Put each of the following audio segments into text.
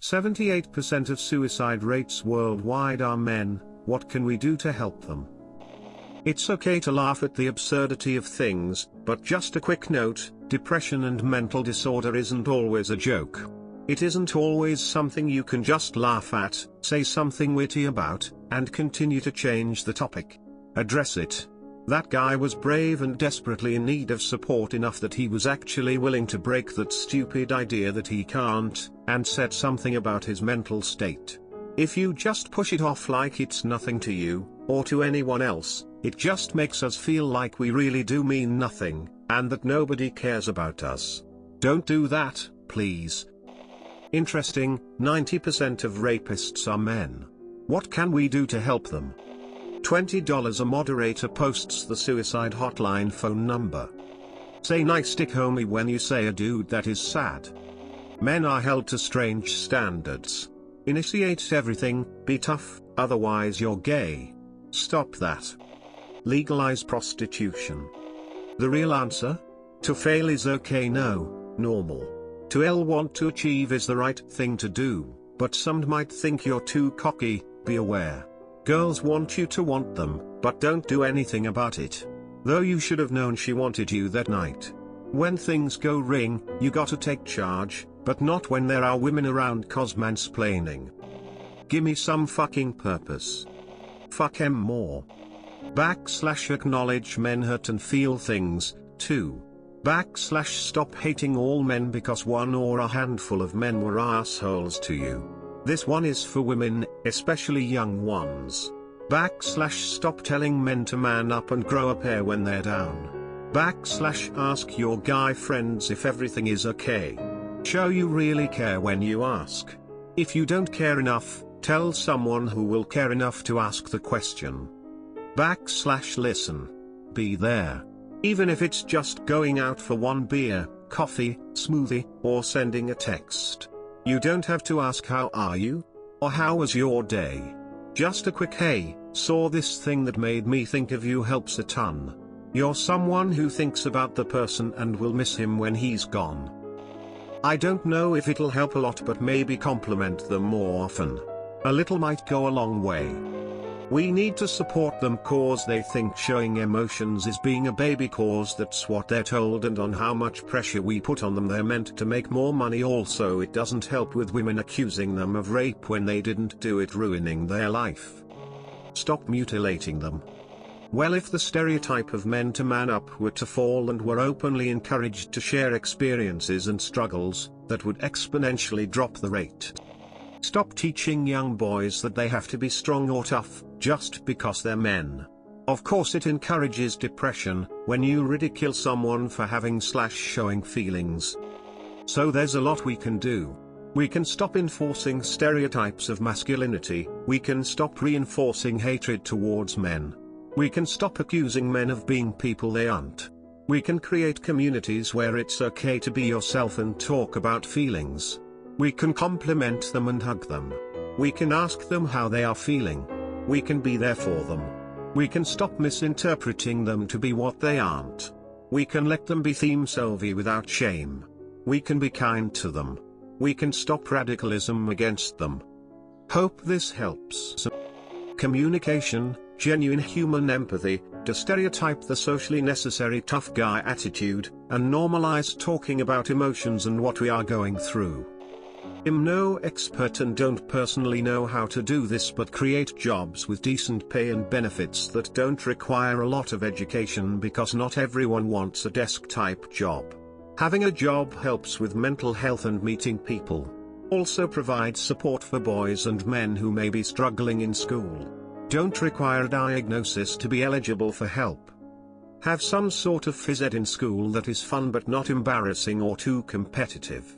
78% of suicide rates worldwide are men. What can we do to help them? It's okay to laugh at the absurdity of things, but just a quick note, depression and mental disorder isn't always a joke. It isn't always something you can just laugh at, say something witty about, and continue to change the topic. Address it. That guy was brave and desperately in need of support enough that he was actually willing to break that stupid idea that he can't, and said something about his mental state. If you just push it off like it's nothing to you, or to anyone else, it just makes us feel like we really do mean nothing, and that nobody cares about us. Don't do that, please. Interesting, 90% of rapists are men. What can we do to help them? $20 a moderator posts the suicide hotline phone number. Say nice dick homie when you say a dude that is sad. Men are held to strange standards. Initiate everything, be tough, otherwise you're gay. Stop that. Legalize prostitution. The real answer? To fail is okay, no, normal. To want to achieve is the right thing to do, but some might think you're too cocky, be aware. Girls want you to want them, but don't do anything about it. Though you should have known she wanted you that night. When things go wrong, you gotta take charge, but not when there are women around cause mansplaining. Gimme some fucking purpose. Fuck 'em more. Backslash acknowledge men hurt and feel things, too. Backslash stop hating all men because one or a handful of men were assholes to you. This one is for women, especially young ones. Backslash stop telling men to man up and grow a pair when they're down. Backslash ask your guy friends if everything is okay. Show you really care when you ask. If you don't care enough, tell someone who will care enough to ask the question. Backslash listen. Be there. Even if it's just going out for one beer, coffee, smoothie, or sending a text. You don't have to ask how are you? Or how was your day? Just a quick hey, saw this thing that made me think of you helps a ton. You're someone who thinks about the person and will miss him when he's gone. I don't know if it'll help a lot, but maybe compliment them more often. A little might go a long way. We need to support them cause they think showing emotions is being a baby cause that's what they're told, and on how much pressure we put on them they're meant to make more money. Also, it doesn't help with women accusing them of rape when they didn't do it, ruining their life. Stop mutilating them. Well, if the stereotype of men to man up were to fall and were openly encouraged to share experiences and struggles, that would exponentially drop the rate. Stop teaching young boys that they have to be strong or tough, just because they're men. Of course it encourages depression, when you ridicule someone for having/showing feelings. So there's a lot we can do. We can stop enforcing stereotypes of masculinity, we can stop reinforcing hatred towards men. We can stop accusing men of being people they aren't. We can create communities where it's okay to be yourself and talk about feelings. We can compliment them and hug them. We can ask them how they are feeling. We can be there for them. We can stop misinterpreting them to be what they aren't. We can let them be themselves without shame. We can be kind to them. We can stop radicalism against them. Hope this helps. Communication, genuine human empathy, to stereotype the socially necessary tough guy attitude, and normalize talking about emotions and what we are going through. I'm no expert and don't personally know how to do this, but create jobs with decent pay and benefits that don't require a lot of education, because not everyone wants a desk-type job. Having a job helps with mental health and meeting people. Also provide support for boys and men who may be struggling in school. Don't require a diagnosis to be eligible for help. Have some sort of phys ed in school that is fun but not embarrassing or too competitive.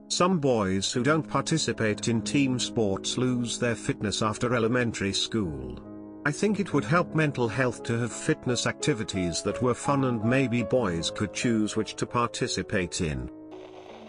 Some boys who don't participate in team sports lose their fitness after elementary school. I think it would help mental health to have fitness activities that were fun, and maybe boys could choose which to participate in.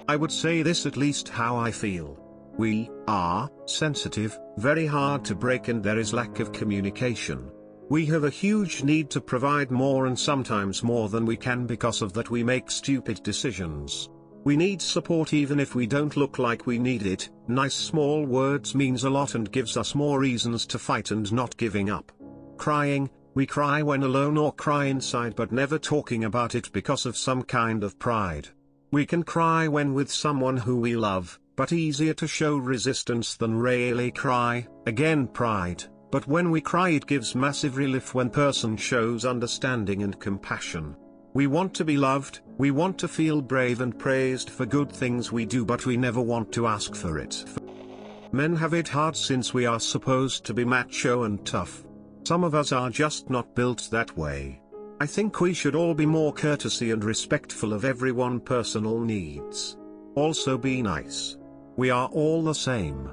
I would say this, at least how I feel. We are sensitive, very hard to break, and there is lack of communication. We have a huge need to provide more, and sometimes more than we can. Because of that we make stupid decisions. We need support even if we don't look like we need it. Nice small words means a lot and gives us more reasons to fight and not giving up. Crying, we cry when alone or cry inside but never talking about it because of some kind of pride. We can cry when with someone who we love, but easier to show resistance than really cry, again pride, but when we cry it gives massive relief when person shows understanding and compassion. We want to be loved, we want to feel brave and praised for good things we do, but we never want to ask for it. Men have it hard since we are supposed to be macho and tough. Some of us are just not built that way. I think we should all be more courtesy and respectful of everyone's personal needs. Also be nice. We are all the same.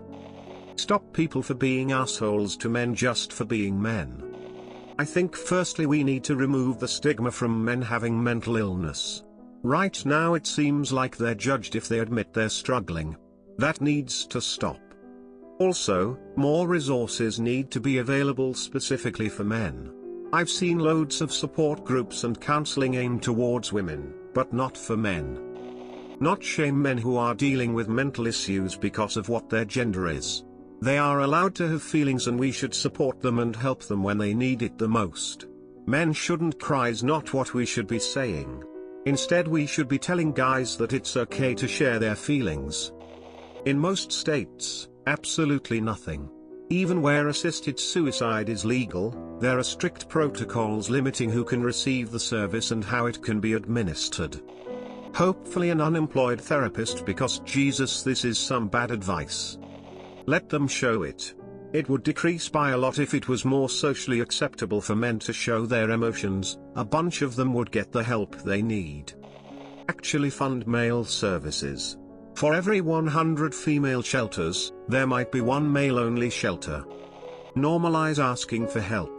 Stop people for being assholes to men just for being men. I think firstly we need to remove the stigma from men having mental illness. Right now it seems like they're judged if they admit they're struggling. That needs to stop. Also, more resources need to be available specifically for men. I've seen loads of support groups and counseling aimed towards women, but not for men. Not shame men who are dealing with mental issues because of what their gender is. They are allowed to have feelings and we should support them and help them when they need it the most. Men shouldn't cry is not what we should be saying. Instead we should be telling guys that it's okay to share their feelings. In most states, absolutely nothing. Even where assisted suicide is legal, there are strict protocols limiting who can receive the service and how it can be administered. Hopefully an unemployed therapist, because Jesus, this is some bad advice. Let them show it. It would decrease by a lot if it was more socially acceptable for men to show their emotions. A bunch of them would get the help they need. Actually fund male services. For every 100 female shelters, there might be one male-only shelter. Normalize asking for help.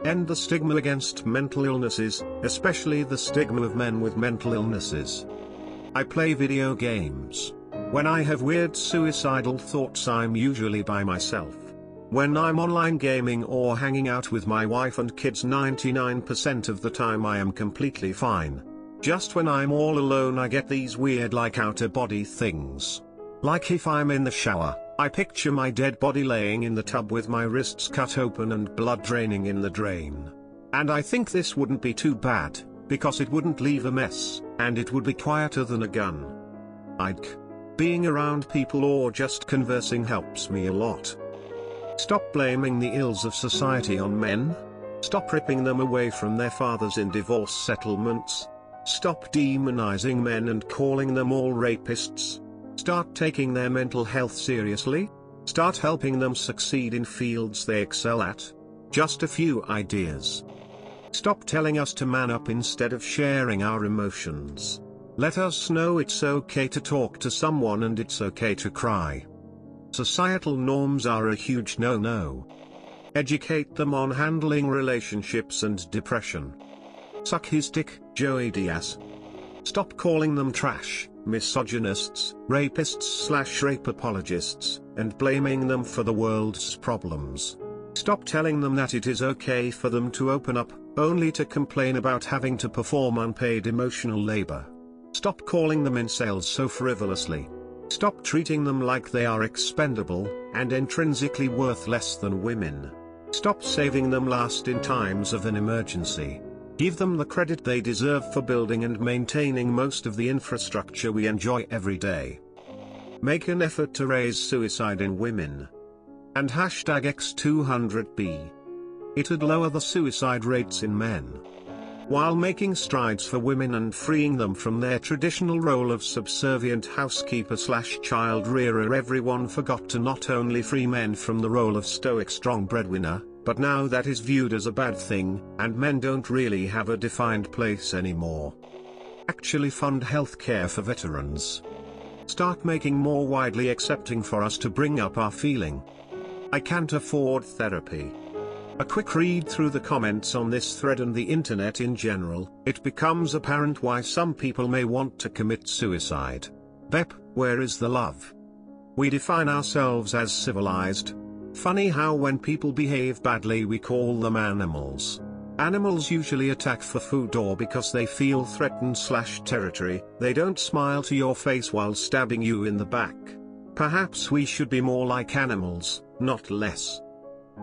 End the stigma against mental illnesses, especially the stigma of men with mental illnesses. I play video games. When I have weird suicidal thoughts I'm usually by myself. When I'm online gaming or hanging out with my wife and kids 99% of the time I am completely fine. Just when I'm all alone I get these weird like out-of-body things. Like if I'm in the shower, I picture my dead body laying in the tub with my wrists cut open and blood draining in the drain. And I think this wouldn't be too bad, because it wouldn't leave a mess, and it would be quieter than a gun. Being around people or just conversing helps me a lot. Stop blaming the ills of society on men. Stop ripping them away from their fathers in divorce settlements. Stop demonizing men and calling them all rapists. Start taking their mental health seriously. Start helping them succeed in fields they excel at. Just a few ideas. Stop telling us to man up instead of sharing our emotions. Let us know it's okay to talk to someone and it's okay to cry. Societal norms are a huge no-no. Educate them on handling relationships and depression. Suck his dick, Joey Diaz. Stop calling them trash, misogynists, rapists/rape apologists, and blaming them for the world's problems. Stop telling them that it is okay for them to open up, only to complain about having to perform unpaid emotional labor. Stop calling them incels so frivolously. Stop treating them like they are expendable, and intrinsically worth less than women. Stop saving them last in times of an emergency. Give them the credit they deserve for building and maintaining most of the infrastructure we enjoy every day. Make an effort to raise suicide in women. And #X200B. It'd lower the suicide rates in men. While making strides for women and freeing them from their traditional role of subservient housekeeper/child rearer, everyone forgot to not only free men from the role of stoic strong breadwinner, but now that is viewed as a bad thing, and men don't really have a defined place anymore. Actually fund healthcare for veterans. Start making more widely accepting for us to bring up our feeling. I can't afford therapy. A quick read through the comments on this thread and the internet in general, it becomes apparent why some people may want to commit suicide. Bep, where is the love? We define ourselves as civilized. Funny how when people behave badly we call them animals. Animals usually attack for food or because they feel threatened/territory. They don't smile to your face while stabbing you in the back. Perhaps we should be more like animals, not less.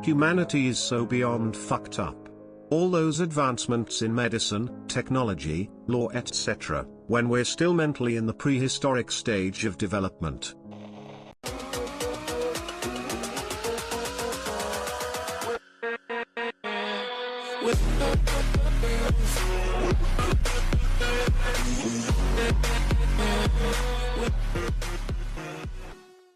Humanity is so beyond fucked up. All those advancements in medicine, technology, law etc., when we're still mentally in the prehistoric stage of development. With